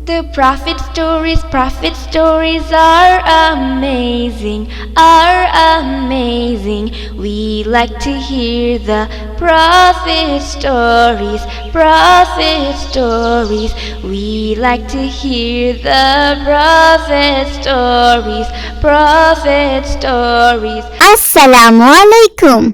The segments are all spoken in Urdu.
The prophet stories are amazing, We like to hear the prophet stories, We like to hear the prophet stories. Assalamu alaikum.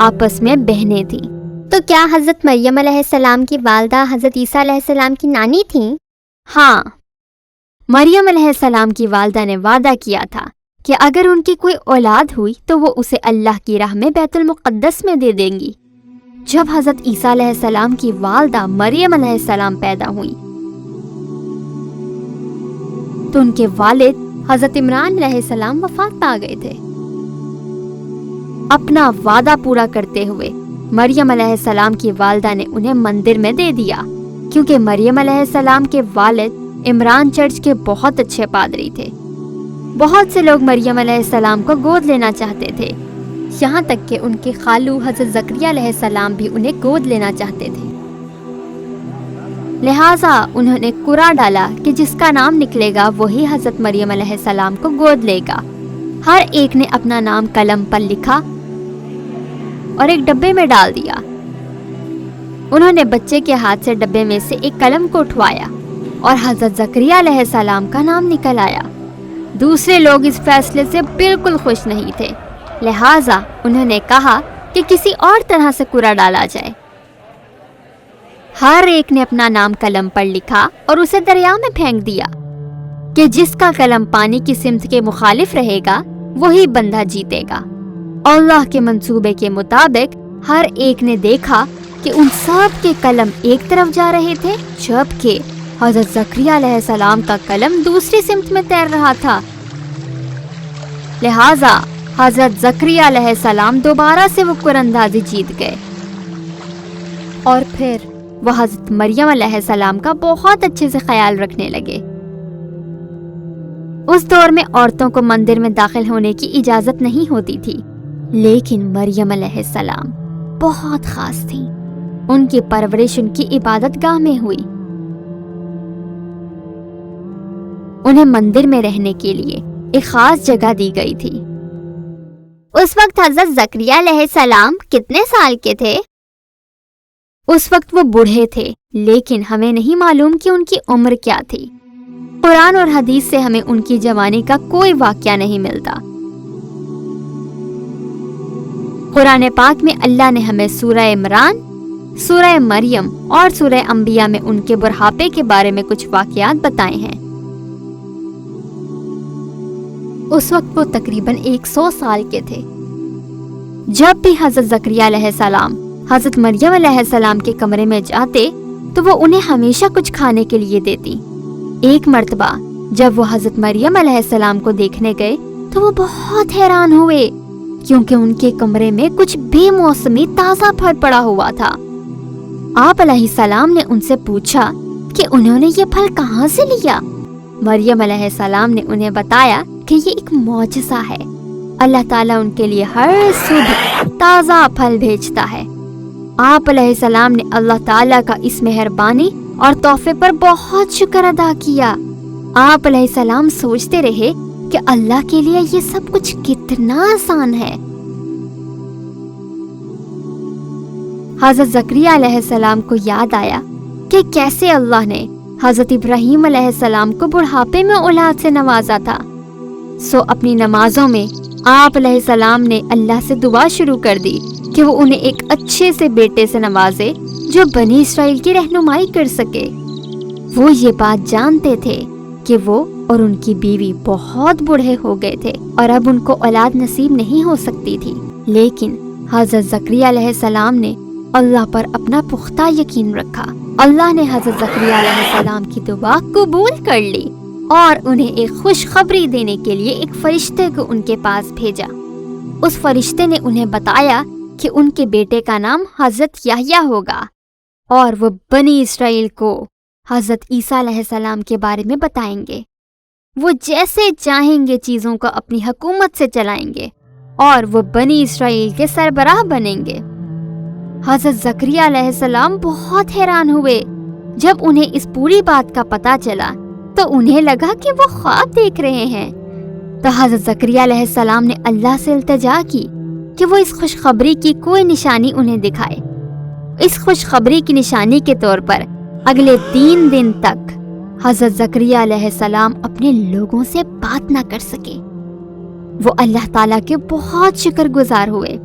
آپس میں بہنیں تھیں۔ تو کیا حضرت مریم علیہ السلام کی والدہ حضرت عیسیٰ علیہ السلام کی نانی تھیں؟ ہاں، مریم علیہ السلام کی والدہ نے وعدہ کیا تھا کہ اگر ان کی کوئی اولاد ہوئی تو وہ اسے اللہ کی راہ میں بیت المقدس میں دے دیں گی۔ جب حضرت عیسیٰ علیہ السلام کی والدہ مریم علیہ السلام پیدا ہوئی تو ان کے والد حضرت عمران علیہ السلام وفات پا گئے تھے۔ اپنا وعدہ پورا کرتے ہوئے مریم علیہ السلام کی والدہ نے انہیں مندر میں دے دیا، کیونکہ مریم علیہ السلام کے والد عمران چرچ کے بہت اچھے پادری تھے۔ بہت سے لوگ مریم علیہ السلام کو گود لینا چاہتے تھے، یہاں تک کہ ان کے خالو حضرت زکریا علیہ السلام بھی انہیں گود لینا چاہتے تھے۔ لہٰذا انہوں نے قرعہ ڈالا کہ جس کا نام نکلے گا وہی حضرت مریم علیہ السلام کو گود لے گا۔ ہر ایک نے اپنا نام قلم پر لکھا اور ایک ڈبے میں ڈال دیا۔ انہوں نے بچے کے ہاتھ سے ڈبے میں سے ایک قلم کو اٹھوایا اور حضرت زکریا علیہ السلام کا نام نکل آیا۔ دوسرے لوگ اس فیصلے سے بالکل خوش نہیں تھے، لہٰذا انہوں نے کہا کہ کسی اور طرح سے قرعہ ڈالا جائے۔ ہر ایک نے اپنا نام قلم پر لکھا اور اسے دریا میں پھینک دیا کہ جس کا قلم پانی کی سمت کے مخالف رہے گا وہی بندہ جیتے گا۔ اللہ کے منصوبے کے مطابق ہر ایک نے دیکھا کہ ان سب کے قلم ایک طرف جا رہے تھے، جبکہ حضرت زکریا علیہ السلام کا قلم دوسری سمت میں تیر رہا تھا۔ لہٰذا حضرت زکریا علیہ السلام دوبارہ سے وہ قرعہ اندازی جیت گئے، اور پھر وہ حضرت مریم علیہ السلام کا بہت اچھے سے خیال رکھنے لگے۔ اس دور میں عورتوں کو مندر میں داخل ہونے کی اجازت نہیں ہوتی تھی، لیکن مریم علیہ السلام بہت خاص تھیں۔ ان کی پرورش ان کی عبادت گاہ میں ہوئی۔ انہیں مندر میں رہنے کے لیے ایک خاص جگہ دی گئی تھی۔ اس وقت حضرت زکریا علیہ السلام کتنے سال کے تھے؟ اس وقت وہ بوڑھے تھے، لیکن ہمیں نہیں معلوم کہ ان کی عمر کیا تھی۔ قرآن اور حدیث سے ہمیں ان کی جوانی کا کوئی واقعہ نہیں ملتا۔ قرآن پاک میں اللہ نے ہمیں سورہ عمران، سورہ مریم اور سورہ انبیاء میں ان کے بڑھاپے کے بارے میں کچھ واقعات بتائے ہیں۔ اس وقت وہ تقریباً 100 سال کے تھے۔ جب بھی حضرت زکریا علیہ السلام حضرت مریم علیہ السلام کے کمرے میں جاتے تو وہ انہیں ہمیشہ کچھ کھانے کے لیے دیتی۔ ایک مرتبہ جب وہ حضرت مریم علیہ السلام کو دیکھنے گئے تو وہ بہت حیران ہوئے، کیونکہ ان کے کمرے میں کچھ بے موسمی تازہ پھل پڑا ہوا تھا۔ آپ علیہ السلام نے ان سے پوچھا کہ انہوں نے یہ پھل کہاں سے لیا۔ مریم علیہ السلام نے انہیں بتایا کہ یہ ایک معجزہ ہے، اللہ تعالیٰ ان کے لیے ہر صبح تازہ پھل بھیجتا ہے۔ آپ علیہ السلام نے اللہ تعالیٰ کا اس مہربانی اور تحفے پر بہت شکر ادا کیا۔ آپ علیہ السلام سوچتے رہے کہ اللہ کے لیے یہ سب کچھ کتنا آسان ہے۔ حضرت زکریا علیہ السلام کو یاد آیا کہ کیسے اللہ نے حضرت ابراہیم علیہ السلام کو بڑھاپے میں اولاد سے نوازا تھا۔ سو اپنی نمازوں میں آپ علیہ السلام نے اللہ سے دعا شروع کر دی کہ وہ انہیں ایک اچھے سے بیٹے سے نوازے جو بنی اسرائیل کی رہنمائی کر سکے۔ وہ یہ بات جانتے تھے کہ وہ اور ان کی بیوی بہت بوڑھے ہو گئے تھے اور اب ان کو اولاد نصیب نہیں ہو سکتی تھی، لیکن حضرت زکریا علیہ السلام نے اللہ پر اپنا پختہ یقین رکھا۔ اللہ نے حضرت زکریا علیہ السلام کی دعا قبول کر لی اور انہیں ایک خوشخبری دینے کے لیے ایک فرشتے کو ان کے پاس بھیجا۔ اس فرشتے نے انہیں بتایا کہ ان کے بیٹے کا نام حضرت یحییٰ ہوگا اور وہ بنی اسرائیل کو حضرت عیسیٰ علیہ السلام کے بارے میں بتائیں گے۔ وہ جیسے چاہیں گے چیزوں کو اپنی حکومت سے چلائیں گے اور وہ بنی اسرائیل کے سربراہ بنیں گے۔ حضرت زکریا علیہ السلام بہت حیران ہوئے۔ جب انہیں اس پوری بات کا پتہ چلا تو انہیں لگا کہ وہ خواب دیکھ رہے ہیں۔ تو حضرت زکریا علیہ السلام نے اللہ سے التجا کی کہ وہ اس خوشخبری کی کوئی نشانی انہیں دکھائے۔ اس خوشخبری کی نشانی کے طور پر اگلے 3 دن تک حضرت زکریا علیہ السلام اپنے لوگوں سے بات نہ کر سکے۔ وہ اللہ تعالیٰ کے بہت شکر گزار ہوئے۔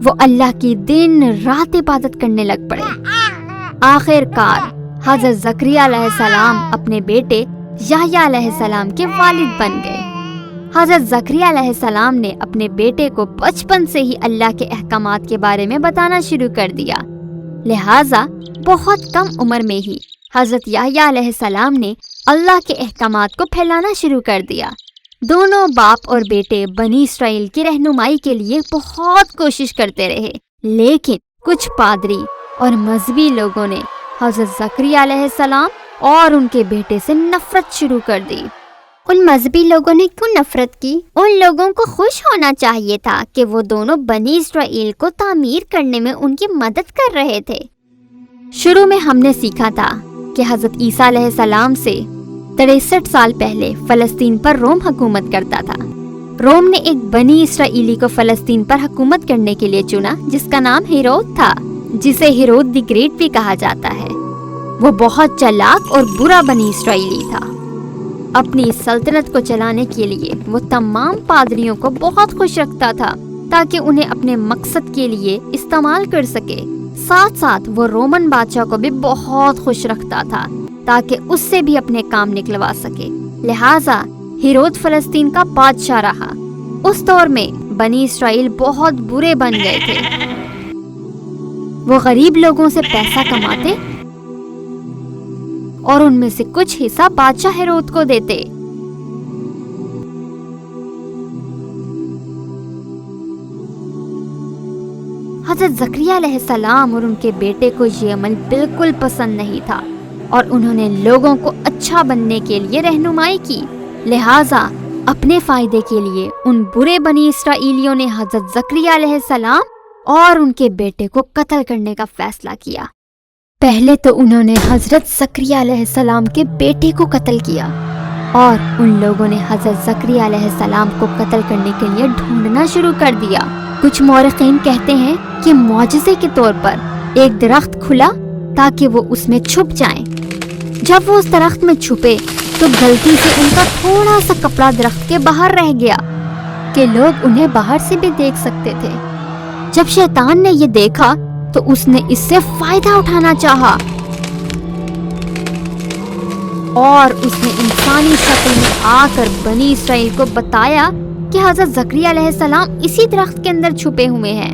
وہ اللہ کی دن رات عبادت کرنے لگ پڑے۔ آخر کار حضرت زکریا علیہ السلام اپنے بیٹے یحییٰ علیہ السلام کے والد بن گئے۔ حضرت زکریا علیہ السلام نے اپنے بیٹے کو بچپن سے ہی اللہ کے احکامات کے بارے میں بتانا شروع کر دیا، لہٰذا بہت کم عمر میں ہی حضرت یحییٰ علیہ السلام نے اللہ کے احکامات کو پھیلانا شروع کر دیا۔ دونوں باپ اور بیٹے بنی اسرائیل کی رہنمائی کے لیے بہت کوشش کرتے رہے، لیکن کچھ پادری اور مذہبی لوگوں نے حضرت زکریا علیہ السلام اور ان کے بیٹے سے نفرت شروع کر دی۔ ان مذہبی لوگوں نے کیوں نفرت کی؟ ان لوگوں کو خوش ہونا چاہیے تھا کہ وہ دونوں بنی اسرائیل کو تعمیر کرنے میں ان کی مدد کر رہے تھے۔ شروع میں ہم نے سیکھا تھا کہ حضرت عیسیٰ علیہ السلام سے 63 سال پہلے فلسطین پر روم حکومت کرتا تھا۔ روم نے ایک بنی اسرائیلی کو فلسطین پر حکومت کرنے کے لیے چنا جس کا نام ہیرود تھا، جسے ہیرود دی گریٹ بھی کہا جاتا ہے۔ وہ بہت چالاک اور برا بنی اسرائیلی تھا۔ اپنی سلطنت کو چلانے کے لیے وہ تمام پادریوں کو بہت خوش رکھتا تھا تاکہ انہیں اپنے مقصد کے لیے استعمال کر سکے۔ ساتھ ساتھ وہ رومن بادشاہ کو بھی بہت خوش رکھتا تھا تاکہ اس سے بھی اپنے کام نکلوا سکے، لہٰذا ہیرود فلسطین کا بادشاہ رہا۔ اس دور میں بنی اسرائیل بہت برے بن گئے تھے۔ وہ غریب لوگوں سے پیسہ کماتے اور ان میں سے کچھ حصہ بادشاہ ہیرود کو دیتے۔ حضرت زکریا علیہ السلام اور ان کے بیٹے کو یہ عمل بالکل پسند نہیں تھا اور انہوں نے لوگوں کو اچھا بننے کے لیے رہنمائی کی، لہٰذا اپنے فائدے کے لیے ان برے بنی اسرائیلیوں نے حضرت زکریا علیہ السلام اور ان کے بیٹے کو قتل کرنے کا فیصلہ کیا۔ پہلے تو انہوں نے حضرت زکریا علیہ السلام کے بیٹے کو قتل کیا اور ان لوگوں نے حضرت زکریا علیہ السلام کو قتل کرنے کے لیے ڈھونڈنا شروع کر دیا۔ کچھ مورخین کہتے ہیں کہ معجزے کے طور پر ایک درخت کھلا تاکہ وہ اس میں چھپ جائیں۔ جب وہ اس درخت میں چھپے تو غلطی سے ان کا تھوڑا سا کپڑا درخت کے باہر رہ گیا کہ لوگ انہیں باہر سے بھی دیکھ سکتے تھے۔ جب شیطان نے یہ دیکھا تو اس نے اس سے فائدہ اٹھانا چاہا اور اس نے انسانی شکل میں آ کر بنی اسرائیل کو بتایا کہ حضرت زکریا علیہ السلام اسی درخت کے اندر چھپے ہوئے ہیں،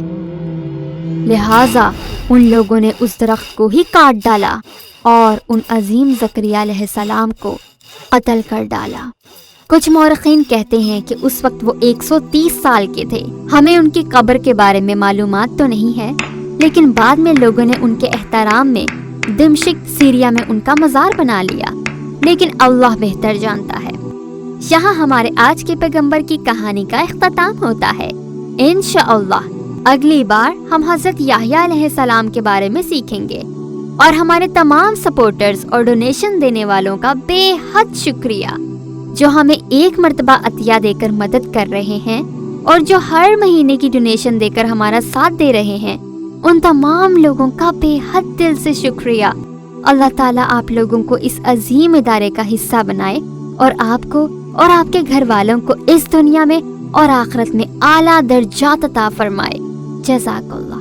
لہٰذا ان لوگوں نے اس درخت کو ہی کاٹ ڈالا اور ان عظیم زکریا علیہ السلام کو قتل کر ڈالا۔ کچھ مورخین کہتے ہیں کہ اس وقت وہ 130 سال کے تھے۔ ہمیں ان کی قبر کے بارے میں معلومات تو نہیں ہے، لیکن بعد میں لوگوں نے ان کے احترام میں دمشق سیریا میں ان کا مزار بنا لیا، لیکن اللہ بہتر جانتا ہے۔ یہاں ہمارے آج کے پیغمبر کی کہانی کا اختتام ہوتا ہے۔ انشاءاللہ اگلی بار ہم حضرت یحییٰ علیہ السلام کے بارے میں سیکھیں گے، اور ہمارے تمام سپورٹرز اور ڈونیشن دینے والوں کا بے حد شکریہ جو ہمیں ایک مرتبہ عطیہ دے کر مدد کر رہے ہیں اور جو ہر مہینے کی ڈونیشن دے کر ہمارا ساتھ دے رہے ہیں۔ ان تمام لوگوں کا بے حد دل سے شکریہ۔ اللہ تعالیٰ آپ لوگوں کو اس عظیم ادارے کا حصہ بنائے اور آپ کو اور آپ کے گھر والوں کو اس دنیا میں اور آخرت میں اعلیٰ درجات عطا فرمائے۔ جزاک اللہ۔